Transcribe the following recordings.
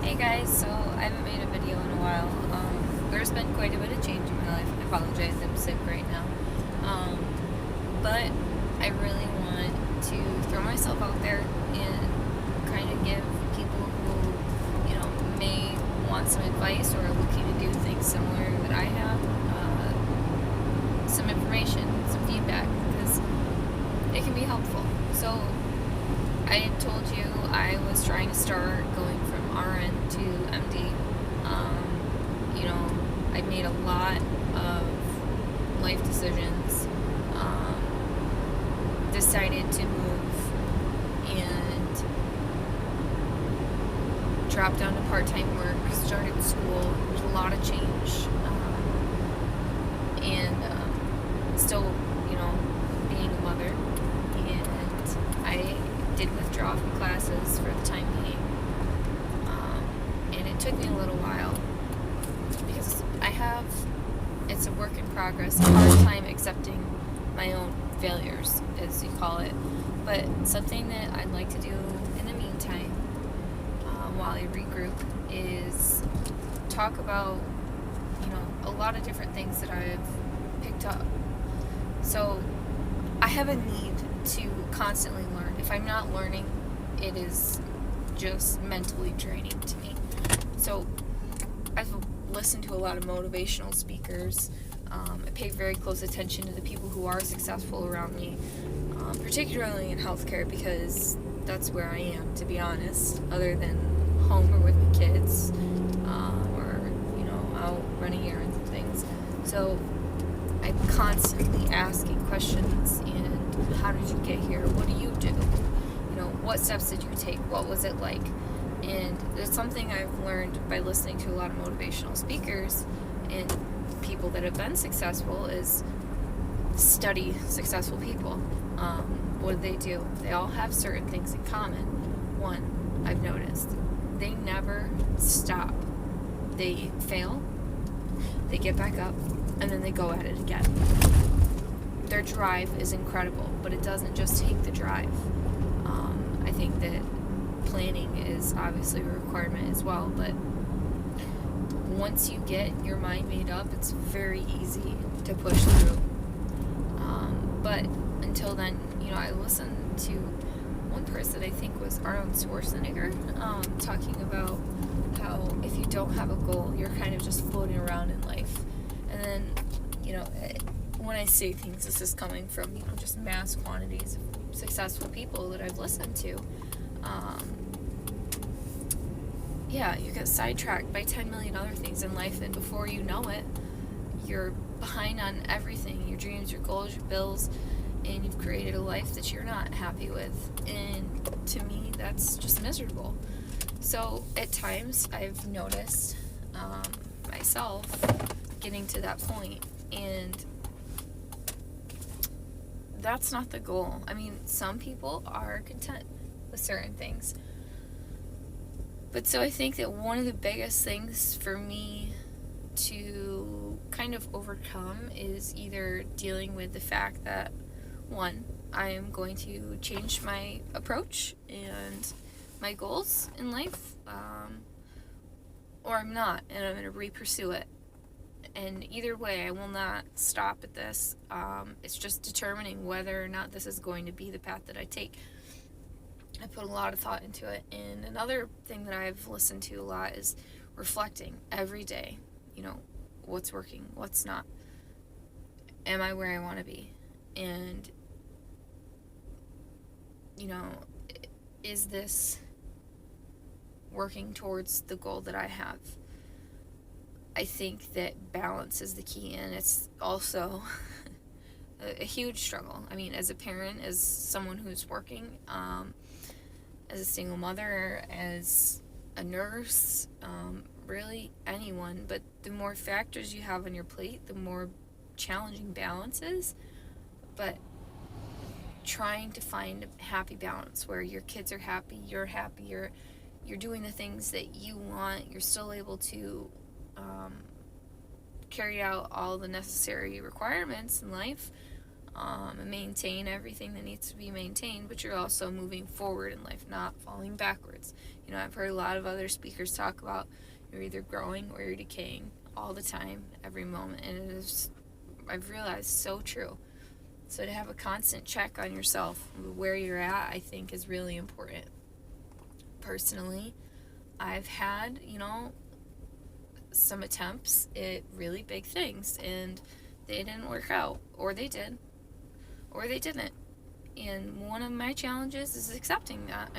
Hey guys, so I haven't made a video in a while. There's been quite a bit of change in my life. I apologize, I'm sick right now. But I really want to throw myself out there and kind of give people who, may want some advice or are looking to do things similar that I have, some information, some feedback, because it can be helpful. So I had told you I was trying to start going from RN to MD. I made a lot of life decisions, decided to move and dropped down to part-time work, started school. There's a lot of change, and still, being a mother, and I did withdraw from classes for the time being, and it took me a little while because it's a work in progress, a hard time accepting my own failures, as you call it, but something that I'd like to do in the meantime, while I regroup, is talk about, a lot of different things that I've picked up. So I have a need to constantly learn. If I'm not learning, it is just mentally draining to me. So I've listened to a lot of motivational speakers. I pay very close attention to the people who are successful around me, particularly in healthcare, because that's where I am, to be honest, other than home or with my kids, or out running errands and things. So I'm constantly asking questions, and how did you get here? What do you do? What steps did you take? What was it like? And it's something I've learned by listening to a lot of motivational speakers and people that have been successful is study successful people. What do they do? They all have certain things in common. One, I've noticed, they never stop. They fail, they get back up, and then they go at it again. Their drive is incredible, but it doesn't just take the drive. I think that planning is obviously a requirement as well, but once you get your mind made up, it's very easy to push through. But until then, I listened to one person, I think was Arnold Schwarzenegger, talking about how if you don't have a goal, you're kind of just floating around in life. And then, when I say things, this is coming from, just mass quantities of successful people that I've listened to. You get sidetracked by 10 million other things in life, and before you know it, you're behind on everything, your dreams, your goals, your bills, and you've created a life that you're not happy with. And to me, that's just miserable. So at times, I've noticed myself getting to that point, and that's not the goal. I mean, some people are content with certain things. But so I think that one of the biggest things for me to kind of overcome is either dealing with the fact that, one, I am going to change my approach and my goals in life, or I'm not, and I'm going to re-pursue it. And either way, I will not stop at this. It's just determining whether or not this is going to be the path that I take. I put a lot of thought into it. And another thing that I've listened to a lot is reflecting every day. What's working, what's not. Am I where I want to be? And, is this working towards the goal that I have? I think that balance is the key, and it's also a huge struggle. I mean, as a parent, as someone who's working, as a single mother, as a nurse, really anyone, but the more factors you have on your plate, the more challenging balance is. But trying to find a happy balance where your kids are happy, you're doing the things that you want, you're still able to carry out all the necessary requirements in life, and maintain everything that needs to be maintained, but you're also moving forward in life, not falling backwards. I've heard a lot of other speakers talk about you're either growing or you're decaying all the time, every moment, and it is, I've realized, so true. So to have a constant check on yourself, where you're at, I think is really important. Personally, I've had, some attempts at really big things, and they didn't work out, or they did, or they didn't. And one of my challenges is accepting that.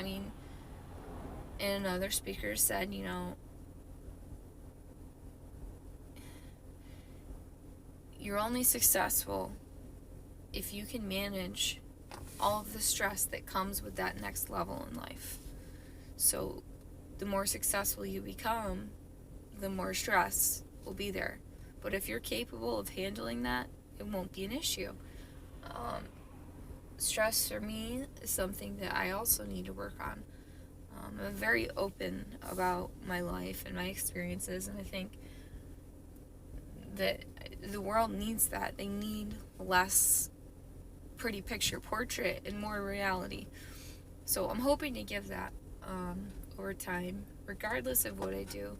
And other speakers said, you're only successful if you can manage all of the stress that comes with that next level in life. So the more successful you become, the more stress will be there. But if you're capable of handling that, it won't be an issue. Stress for me is something that I also need to work on. I'm very open about my life and my experiences, and I think that the world needs that. They need less pretty picture portrait and more reality. So I'm hoping to give that over time, regardless of what I do.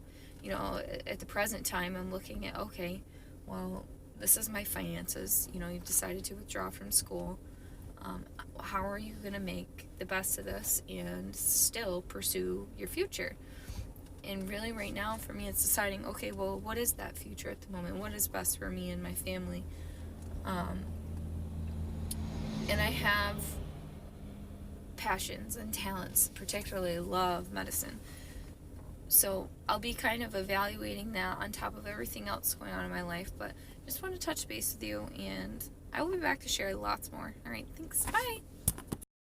At the present time, I'm looking at, okay, well, this is my finances. You've decided to withdraw from school. How are you going to make the best of this and still pursue your future? And really right now for me, it's deciding, okay, well, what is that future at the moment? What is best for me and my family? And I have passions and talents, particularly love medicine. So I'll be kind of evaluating that on top of everything else going on in my life. But I just want to touch base with you, and I will be back to share lots more. All right, thanks. Bye.